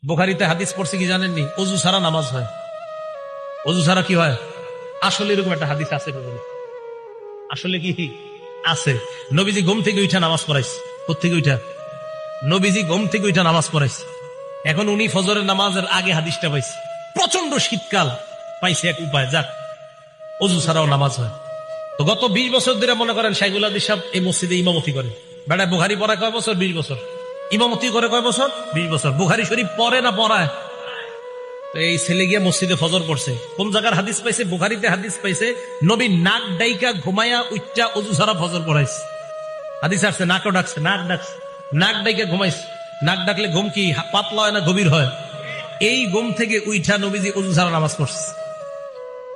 বুখারীতে হাদিস পড়ছে কি জানেননি? অজু ছাড়া নামাজ হয়। অজু ছাড়া কি হয়? আসলে এরকম একটা হাদিস আছে, আসলে কি আছে? নবীজি ঘুম থেকে উঠা নামাজ পড়াইছে। কোত্থেকে উঠা? নবীজি ঘুম থেকে উঠা নামাজ পড়াইছে। এখন উনি ফজরের নামাজের আগে হাদিসটা পাইছে। প্রচন্ড শীতকাল, পাইছে এক উপায়, যাক অজু ছাড়াও নামাজ হয়। তো গত 20 বছর ধরে মনে করেন শাইখুল হাদিস সাহেব এই মসজিদে ইমামতি করে। বেড়া বুখারী পড়ায় কয় বছর? 20 বছর। ইমামতি করে কয় বছর? 20 বছর। বুখারী শরীফ পড়ে না পড়ায়? তো এই ছেলে গিয়ে মসজিদে ফজর পড়ছে। কোন জায়গার হাদিস পাইছে? বুখারীতে হাদিস পাইছে নবী নাক ডাইকা ঘুমায়া উচ্চা অজু ছাড়া ফজর পড়াইছে। হাদিস আসছে নাকও ডাকছে, নাক ডাকছে, নাক ডাইকা ঘুমাইছে। নাক ডাকলে ঘুম কি পাতলা হয় না গভীর হয়? এই ঘুম থেকে উইঠা নবীজি অজু ছাড়া নামাজ পড়ছে।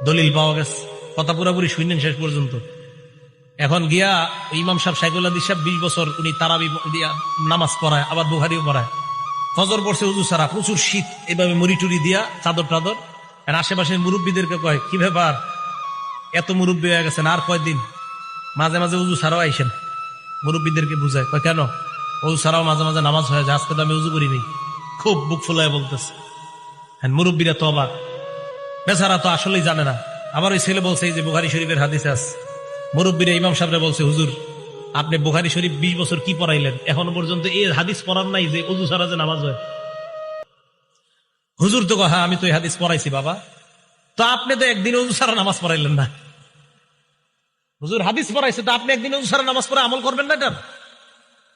দলিল পাওয়া গেছে। কথা পুরাপুরি শুনেন শেষ পর্যন্ত। এখন গিয়া ইমাম সাহেব শাইখুল হাদিস সাহেব 20 বছর উনি তারাবি দিয়া নামাজ পড়ায়, আবার বুখারীও পড়ায়। ফজর পড়ছে উজু ছাড়া, প্রচুর শীত, এভাবে মুড়ি টুড়ি দিয়া চাদর টাদর। আর আশেপাশের মুরব্বীদেরকে কয়, কি ব্যাপার এত মুরব্বী হয়ে গেছেন, আর কয়দিন মাঝে মাঝে উজু ছাড়াও আইসেন। মুরব্বীদেরকে বুঝায়, কয় কেন? উজু ছাড়াও মাঝে মাঝে নামাজ হয়ে যায়, আজকে তো আমি উজু করিনি। খুব বুক ফুলায় বলতেছে। হ্যাঁ, মুরব্বীরা তো অবাক, বেচারা তো আসলেই জানে না। আবার ওই ছেলে বলছে, এই যে বুখারী শরীফের হাদিস আছে, মুরব্বীরা ইমাম সাহেবরা বলছে, হুজুর আপনি বুখারী শরীফ 20 বছর কি পড়াইলেন, এখনো পর্যন্ত এই হাদিস পড়ার নাই যে উজু ছাড়া যে নামাজ হয়। হুজুর তো হ্যাঁ আমি তো এই হাদিস পড়াইছি বাবা। তো আপনি তো একদিন উজু ছাড়া নামাজ পড়াইলেন না। হুজুর হাদিস পড়াইছে, তো আপনি একদিন উজু ছাড়া নামাজ পড়ে আমল করবেন না? এটার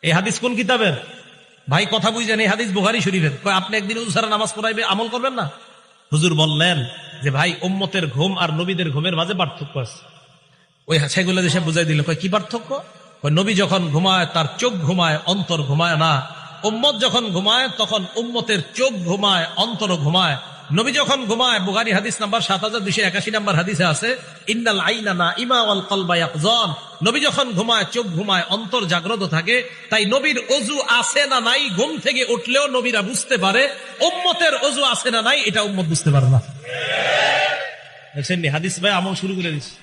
এই হাদিস কোন কিতাবের? ভাই কথা বুঝেন, এই হাদিস বুখারী শরীফের। আপনি একদিন উজু ছাড়া নামাজ পড়াইবে, আমল করবেন না? হুজুর বললেন যে ভাই উম্মতের ঘুম আর নবীদের ঘুমের মাঝে পার্থক্য আছে। ওই শাইখুল হাদিস সাহেব বুঝাই দিল, কি পার্থক্য? নবী যখন ঘুমায় তার চোখ ঘুমায়, অন্তর ঘুমায় না। উম্মত যখন ঘুমায় তখন উম্মতের চোখ ঘুমায়, অন্তর ঘুমায়। নবী যখন ঘুমায়, বুখারী হাদিস নাম্বার 7281 নাম্বার হাদিসে আছে, ইন্নাল আইনা নাইমা ওয়াল কলবা ইয়াকযান। নবী যখন ঘুমায় চোখ ঘুমায়, অন্তর জাগ্রত থাকে। তাই নবীর অজু আছে না নাই ঘুম থেকে উঠলেও নবীরা বুঝতে পারে। উম্মতের অজু আছে না নাই এটা উম্মত বুঝতে পারে না। দেখছেন হাদিস ভাই আমল শুরু করে দিচ্ছে।